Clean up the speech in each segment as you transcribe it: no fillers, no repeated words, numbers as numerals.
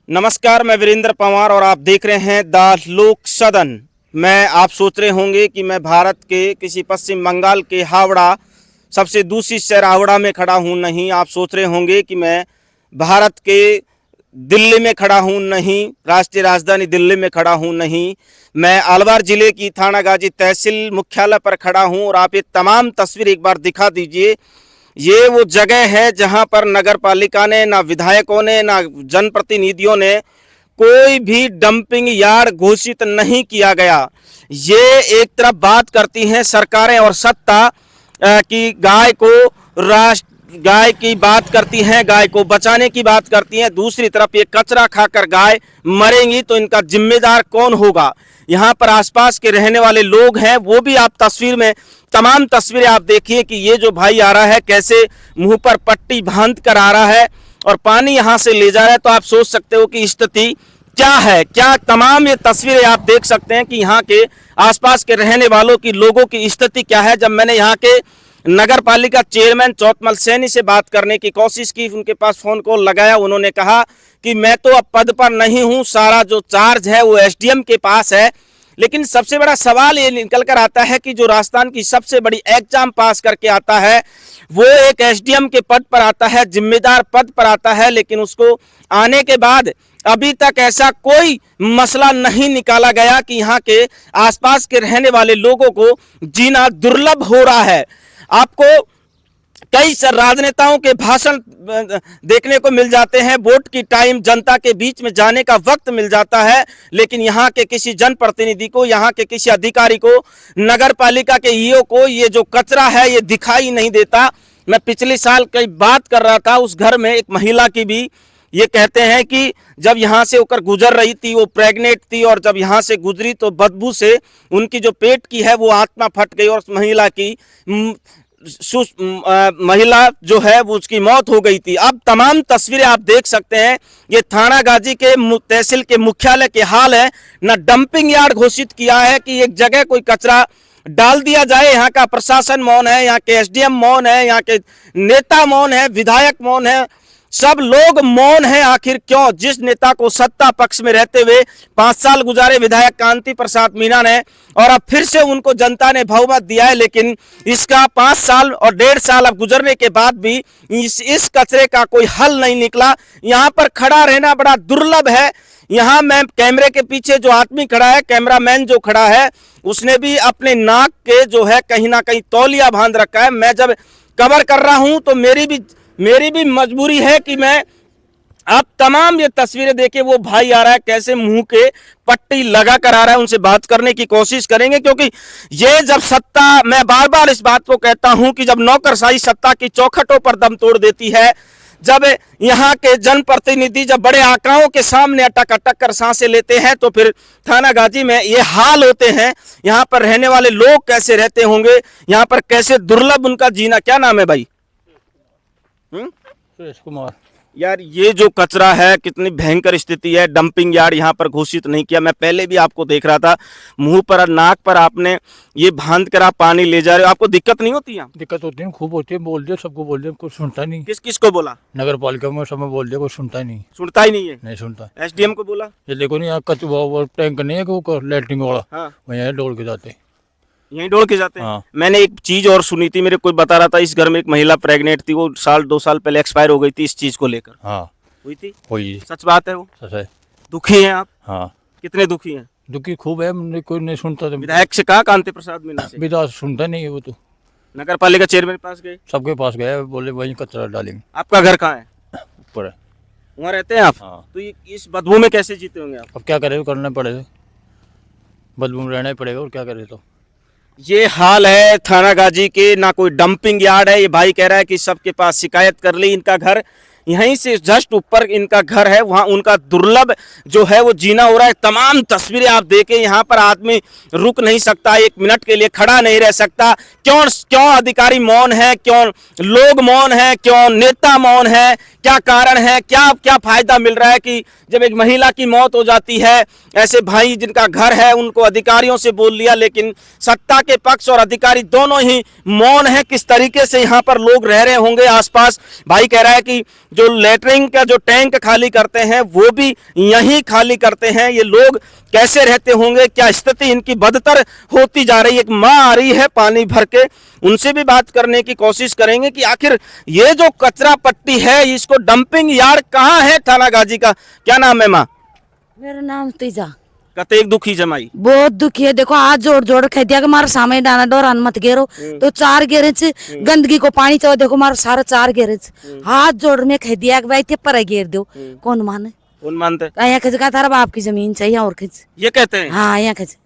नमस्कार, मैं वीरेंद्र पंवार और आप देख रहे हैं द लोक सदन। मैं आप सोच रहे होंगे कि मैं भारत के किसी पश्चिम बंगाल के हावड़ा, सबसे दूषित शहर हावड़ा में खड़ा हूं। नहीं, आप सोच रहे होंगे कि मैं भारत के दिल्ली में खड़ा हूं। नहीं, राष्ट्रीय राजधानी दिल्ली में खड़ा हूं। नहीं, मैं अलवर जिले की थानागाजी तहसील मुख्यालय पर खड़ा हूं। और आप ये तमाम तस्वीर एक बार दिखा दीजिए। ये वो जगह है जहां पर नगर पालिका ने, ना विधायकों ने, ना जनप्रतिनिधियों ने कोई भी डंपिंग यार्ड घोषित नहीं किया गया। ये एक तरफ बात करती हैं सरकारें और सत्ता कि गाय की बात करती हैं, गाय को बचाने की बात करती हैं। दूसरी तरफ ये कचरा खाकर गाय मरेंगी तो इनका जिम्मेदार कौन होगा। यहाँ पर आसपास के रहने वाले लोग हैं, वो भी आप तस्वीर में तमाम तस्वीरें आप देखिए कि ये जो भाई आ रहा है कैसे मुंह पर पट्टी बांध कर आ रहा है और पानी यहाँ से ले जा रहा है। तो आप सोच सकते हो कि स्थिति क्या है। क्या तमाम ये तस्वीरें आप देख सकते हैं कि यहाँ के आसपास के रहने वालों की, लोगों की स्थिति क्या है। जब मैंने यहाँ के नगर पालिका चेयरमैन चौतमल सैनी से बात करने की कोशिश की, उनके पास फोन कॉल लगाया, उन्होंने कहा कि मैं तो अब पद पर नहीं हूं, सारा जो चार्ज है वो एसडीएम के पास है। लेकिन सबसे बड़ा सवाल ये निकल कर आता है कि जो राजस्थान की सबसे बड़ी एग्जाम पास करके आता है वो एक एसडीएम के पद पर आता है, जिम्मेदार पद पर आता है। लेकिन उसको आने के बाद अभी तक ऐसा कोई मसला नहीं निकाला गया कि यहाँ के आसपास के रहने वाले लोगों को जीना दुर्लभ हो रहा है। आपको कई राजनेताओं के भाषण देखने को मिल जाते हैं, वोट की टाइम जनता के बीच में जाने का वक्त मिल जाता है, लेकिन यहाँ के किसी जनप्रतिनिधि को, यहाँ के किसी अधिकारी को, नगर पालिका के ईओ को ये जो कचरा है ये दिखाई नहीं देता। मैं पिछले साल कई बात कर रहा था, उस घर में एक महिला की भी ये कहते हैं कि जब यहाँ से होकर गुजर रही थी, वो प्रेग्नेंट थी और जब यहाँ से गुजरी तो बदबू से उनकी जो पेट की है वो आत्मा फट गई और उस महिला की महिला जो है वो उसकी मौत हो गई थी। अब तमाम तस्वीरें आप देख सकते हैं, ये थानागाजी के तहसील के मुख्यालय के हाल है। ना डंपिंग यार्ड घोषित किया है कि एक जगह कोई कचरा डाल दिया जाए। यहाँ का प्रशासन मौन है, यहाँ के एसडीएम मौन है, यहाँ के नेता मौन है, विधायक मौन है, सब लोग मौन हैं। आखिर क्यों? जिस नेता को सत्ता पक्ष में रहते हुए 5 साल गुजारे विधायक कांति प्रसाद मीणा ने, और अब फिर से उनको जनता ने बहुमत दिया है, लेकिन इसका 5 साल और 1.5 साल अब गुजरने के बाद भी इस कचरे का कोई हल नहीं निकला। यहाँ पर खड़ा रहना बड़ा दुर्लभ है। यहाँ मैं कैमरे के पीछे जो आदमी खड़ा है, कैमरामैन जो खड़ा है, उसने भी अपने नाक के जो है कहीं ना कहीं तौलिया बांध रखा है। मैं जब कवर कर रहा हूं तो मेरी भी मजबूरी है कि मैं आप तमाम ये तस्वीरें देखिए। वो भाई आ रहा है कैसे मुंह के पट्टी लगा कर आ रहा है, उनसे बात करने की कोशिश करेंगे। क्योंकि ये जब सत्ता, मैं बार बार इस बात को कहता हूं कि जब नौकरशाही सत्ता की चौखटों पर दम तोड़ देती है, जब यहाँ के जनप्रतिनिधि जब बड़े आंकड़ों के सामने अटक अटक कर सांसें लेते हैं, तो फिर थानागाजी में ये हाल होते हैं। यहाँ पर रहने वाले लोग कैसे रहते होंगे, यहाँ पर कैसे दुर्लभ उनका जीना। क्या नाम है भाई? सुरेश कुमार। यार, ये जो कचरा है कितनी भयंकर स्थिति है। डंपिंग यार्ड यहाँ पर घोषित नहीं किया। मैं पहले भी आपको देख रहा था, मुंह पर और नाक पर आपने ये बांध कर आप पानी ले जा रहे हो। आपको दिक्कत नहीं होती? यहाँ दिक्कत होती है, खूब होती है। बोल दिया, सबको बोल दिया, कोई सुनता नहीं। किस किस को बोला? नगर पालिका में सब में बोल दिया, कोई सुनता नहीं। सुनता ही नहीं है? नहीं सुनता। एसडीएम को बोला? ये देखो नहीं, यहाँ कचरा टैंक नहीं है कि वो लैटरिन वाला, हाँ, वहीं डोल के जाते, यहीं डोल के जाते हैं। हाँ। मैंने एक चीज और सुनी थी, मेरे कोई बता रहा था, इस घर में एक महिला प्रेग्नेंट थी, वो 2 साल पहले एक्सपायर हो गई थी। इस चीज को लेकर हाँ हुई थी? वही सच बात है? वो सच है। दुखी हैं आप? हाँ, कितने दुखी हैं? दुखी खूब है। कोई नहीं सुनता। विधायक से कहा, कांति प्रसाद मीणा से? विधायक सुनता नहीं है वो तो। नगर पालिका चेयरमैन के पास गए? सबके पास गया, बोले वहीं कचरा डालेंगे। आपका घर कहाँ है? ऊपर है। वहाँ रहते हैं आप? हाँ। तो इस बदबू में कैसे जीते होंगे आप? अब क्या करे, करना पड़ेगा, बदबू में रहना ही पड़ेगा, और क्या करे। तो ये हाल है थानागाजी के। ना कोई डंपिंग यार्ड है। ये भाई कह रहा है कि सबके पास शिकायत कर ली। इनका घर यहीं से जस्ट ऊपर इनका घर है, वहाँ उनका दुर्लभ जो है वो जीना हो रहा है। तमाम तस्वीरें आप देखें, यहाँ पर आदमी रुक नहीं सकता, 1 मिनट के लिए खड़ा नहीं रह सकता। क्यों अधिकारी मौन है? क्यों लोग मौन है? क्यों नेता मौन है? क्या कारण है? क्या फायदा मिल रहा है कि जब एक महिला की मौत हो जाती है, ऐसे भाई जिनका घर है उनको अधिकारियों से बोल लिया, लेकिन सत्ता के पक्ष और अधिकारी दोनों ही मौन है। किस तरीके से यहाँ पर लोग रह रहे होंगे आसपास। भाई कह रहा है कि जो लेटरिन का जो टैंक खाली करते हैं वो भी यहीं खाली करते हैं। ये लोग कैसे रहते होंगे, क्या स्थिति इनकी बदतर होती जा रही है। एक माँ आ रही है पानी भर के, उनसे भी बात करने की कोशिश करेंगे कि आखिर ये जो कचरा पट्टी है इसको डंपिंग यार्ड कहाँ है थानागाजी का। क्या नाम है माँ? मेरा नाम तीजा। कतेक दुखी जमाई? बहुत दुखी है। देखो हाथ जोड़ जोड़ कह दिया कि मारे सामने डाना डोरान मत घेरो, तो 4 घेरे गंदगी को पानी चाहो। देखो मारो सारा 4 घेरे हाथ जोड़ में कह दिया कि भाई पर घेर दो। कौन माने? कौन मानते? यहाँ खच का तारा बाप की जमीन चाहिए और खच ये कहते हैं। हाँ यहाँ खच।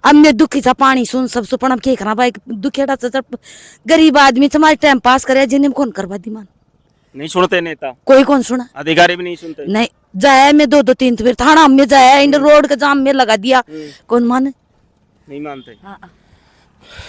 अब मैं दुखी था पानी सुन सब सुपन अब क्या भाई दुखेड़ा गरीब आदमी तुम्हारे टाइम पास करे जिन्हें कौन करवा दी मान। नहीं सुनते नेता, कोई कौन सुना, अधिकारी भी नहीं सुनते। नहीं जाया मैं 2-3 फिर थाना में जाया इन रोड का जाम में लगा दिया। कौन माने? नहीं मानते।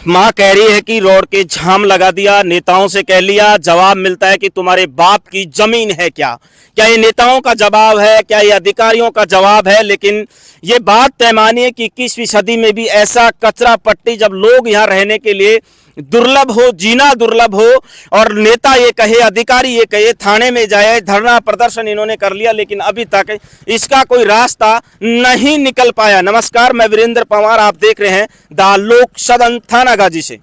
माँ कह रही है कि रोड के जाम लगा दिया, नेताओं से कह लिया, जवाब मिलता है कि तुम्हारे बाप की जमीन है। क्या ये नेताओं का जवाब है, क्या ये अधिकारियों का जवाब है? लेकिन ये बात तय मानिए कि 21वीं सदी में भी ऐसा कचरा पट्टी जब लोग यहाँ रहने के लिए दुर्लभ हो, जीना दुर्लभ हो, और नेता ये कहे, अधिकारी ये कहे, थाने में जाए, धरना प्रदर्शन इन्होंने कर लिया, लेकिन अभी तक इसका कोई रास्ता नहीं निकल पाया। नमस्कार, मैं वीरेंद्र पवार, आप देख रहे हैं द लोक सदन थानागाजी से।